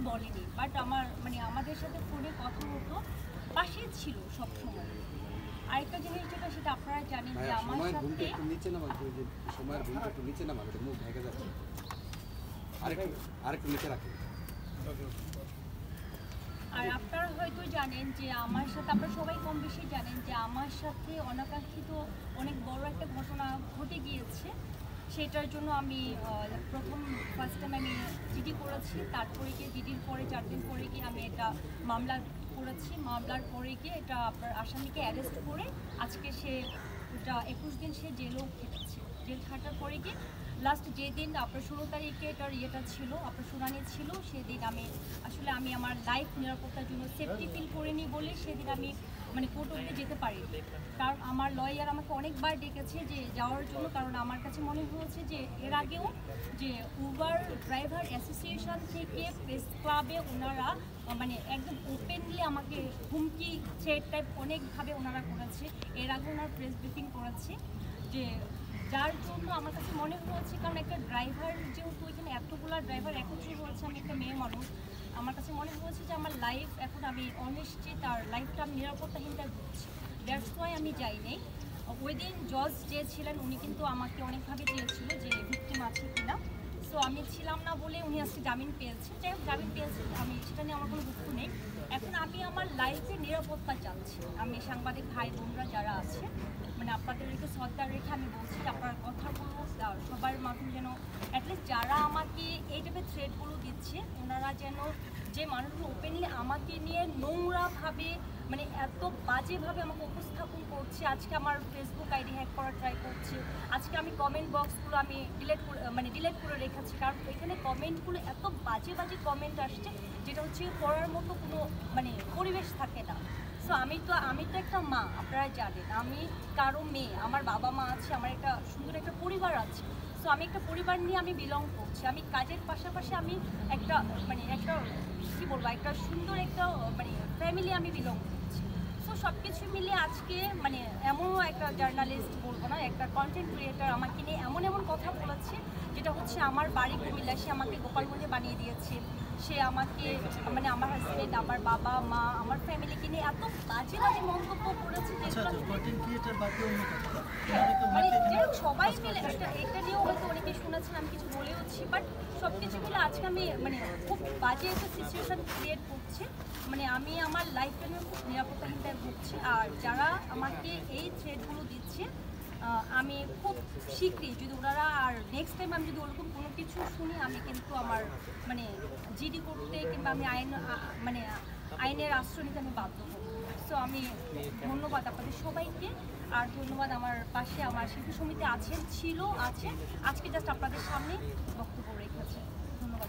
বলেনি, বাট আমাদের সাথে ফোনে কথা হতো, পাশে ছিল সবসময়। আরেকটা জিনিস যেটা সেটা আপনারা জানেন যে আমার সাথে আর আপনারা হয়তো জানেন যে আমার সাথে, আপনারা সবাই কম বেশি জানেন যে আমার সাথে অনাকাঙ্ক্ষিত অনেক বড় একটা ঘটনা ঘটে গিয়েছে। সেটার জন্য আমি ফার্স্ট টাইম আমি জিডি করেছি, তারপরে গিয়ে জিডির পরে 4 দিন পরে গিয়ে আমি এটা মামলা করেছি। মামলার পরে গিয়ে এটা আপনার আসামিকে অ্যারেস্ট করে আজকে সে এটা 21 দিন সে জেলও খেটেছে। জেল খাটার পরে গিয়ে লাস্ট যেদিন আপনার 16 তারিখে এটার ইয়েটা ছিল, আপনার শুনানি ছিল, সেদিন আমি আমার লাইফ নিরাপত্তার জন্য সেফটি ফিল করিনি বলে সেদিন আমি কোর্ট অবধি যেতে পারিনি। কারণ আমার লয়ার আমাকে অনেকবার ডেকেছে যে যাওয়ার জন্য, কারণ আমার কাছে মনে হয়েছে যে এর আগেও যে উবার ড্রাইভার অ্যাসোসিয়েশন থেকে প্রেস ক্লাবে ওনারা একদম ওপেনলি আমাকে হুমকি থ্রেট টাইপ অনেকভাবে ওনারা করেছে। এর আগে ওনারা প্রেস ব্রিফিং করেছে, যে যার জন্য আমার কাছে মনে হয়েছে, কারণ একটা ড্রাইভার যেহেতু এখানে এতগুলো ড্রাইভার একত্রিত হয়েছে, আমি একটা মেয়ে মানুষ, আমার কাছে মনে হয়েছে যে আমার লাইফ এখন আমি অনিশ্চিত, তার লাইফটা আমি নিরাপত্তাহীনতায় ভুগছি। দ্যাটস ওয়াই আমি যাই নাই। ওই দিন জজ যে ছিলেন উনি কিন্তু আমাকে অনেকভাবে চেয়েছিল যে ভিকটিম আছে কিনা, সো আমি ছিলাম না বলে উনি আজকে জামিন পেয়েছে। যাই হোক, জামিন পেয়েছে, আমি সেটা নিয়ে আমার কোনো দুঃখ নেই। এখন আমি আমার লাইফে নিরাপত্তা চাচ্ছি। আমি সাংবাদিক ভাই বোনরা যারা আছে, আপনাদেরকে শ্রদ্ধা রেখে আমি বলছি যে আপনার কথাগুলো সবার মাধ্যমে যেন অ্যাটলিস্ট যারা আমাকে এই টাইপের থ্রেটগুলো দিচ্ছে, ওনারা যেন, যে মানুষগুলো ওপেনলি আমাকে নিয়ে নোংরাভাবে এত বাজেভাবে আমাকে উপস্থাপন করছে, আজকে আমার ফেসবুক আইডি হ্যাক করার ট্রাই করছে, আজকে আমি কমেন্ট বক্সগুলো আমি ডিলেট করে রেখেছি, কারণ এখানে কমেন্টগুলো এত বাজে বাজে কমেন্ট আসছে যেটা হচ্ছে পড়ার মতো কোনো পরিবেশ থাকে না। সো আমি তো একটা মা, আপনারা জানেন, আমি কারো মেয়ে, আমার বাবা মা আছে, আমার একটা সুন্দর একটা পরিবার আছে। সো আমি একটা পরিবার নিয়ে আমি বিলং করছি। আমি কাজের পাশাপাশি আমি একটা কী বলবো, একটা সুন্দর একটা ফ্যামিলি আমি বিলং করছি। সো সব কিছু মিলিয়ে আজকে এমনও একটা জার্নালিস্ট বলবো না, একটা কন্টেন্ট ক্রিয়েটার আমাকে নিয়ে এমন কথা বলেছে, যেটা হচ্ছে আমার বাড়ি কুমিল্লা, সে আমাকে গোপালগঞ্জে বানিয়ে দিয়েছে। সে আমাকে আমার হাজবেন্ড, আমার বাবা মা, আমার ফ্যামিলিকে নিয়ে এত বাজে বাজে মন্তব্য করেছে, সবাই মিলে এটা নিয়েও হয়তো অনেকে শুনেছেন, আমি কিছু বলেওছি, বাট সব কিছু মিলে আজকে আমি খুব বাজে একটা সিচুয়েশান ক্রিয়েট করছে। আমি আমার লাইফটা নিয়ে খুব নিরাপত্তাহীনতায় ভুগছি। আর যারা আমাকে এই থ্রেটগুলো দিচ্ছে, আমি খুব শীঘ্রই যদি ওনারা আর নেক্সট টাইম আমি যদি ওরকম কোনো কিছু শুনি, আমি কিন্তু আমার জিডি করতে কিংবা আমি আইনের আশ্রয় নিতে আমি বাধ্য হব। সো আমি ধন্যবাদ আপনাদের সবাইকে, আর ধন্যবাদ আমার পাশে আমার শিল্পী সমিতি আছে, আজকে জাস্ট আপনাদের সামনে বক্তব্য রেখেছে। ধন্যবাদ।